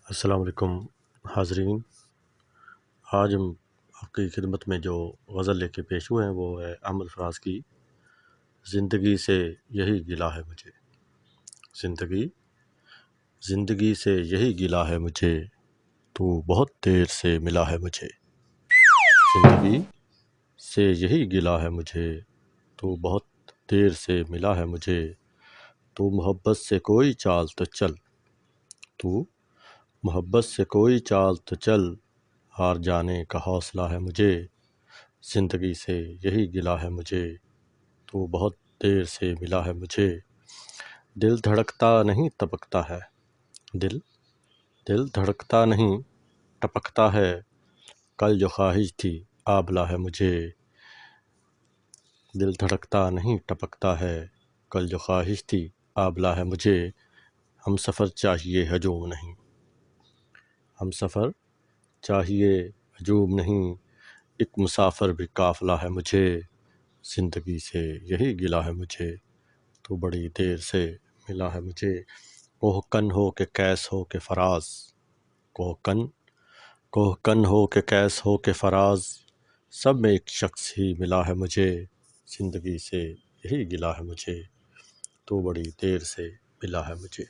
السلام علیکم حاضرین، آج ہم آپ کی خدمت میں جو غزل لے کے پیش ہوئے ہیں وہ ہے احمد فراز کی زندگی سے یہی گلہ ہے مجھے۔ زندگی سے یہی گلہ ہے مجھے، تو بہت دیر سے ملا ہے مجھے۔ زندگی سے یہی گلہ ہے مجھے، تو بہت دیر سے ملا ہے مجھے۔ تو محبت سے کوئی چال تو چل، تو محبت سے کوئی چال تو چل، ہار جانے کا حوصلہ ہے مجھے۔ زندگی سے یہی گلہ ہے مجھے، تو بہت دیر سے ملا ہے مجھے۔ دل دھڑکتا نہیں تپکتا ہے، دل دھڑکتا نہیں ٹپکتا ہے، کل جو خواہش تھی آبلا ہے مجھے۔ دل دھڑکتا نہیں ٹپکتا ہے، کل جو خواہش تھی آبلا ہے مجھے۔ ہم سفر چاہیے ہجوم نہیں، ہم سفر چاہیے ہجوم نہیں، ایک مسافر بھی قافلہ ہے مجھے۔ زندگی سے یہی گلہ ہے مجھے، تو بڑی دیر سے ملا ہے مجھے۔ کوہکن ہو کہ کیس ہو کہ فراز، کوہکن ہو کہ کیس ہو کہ فراز، سب میں ایک شخص ہی ملا ہے مجھے۔ زندگی سے یہی گلہ ہے مجھے، تو بڑی دیر سے ملا ہے مجھے۔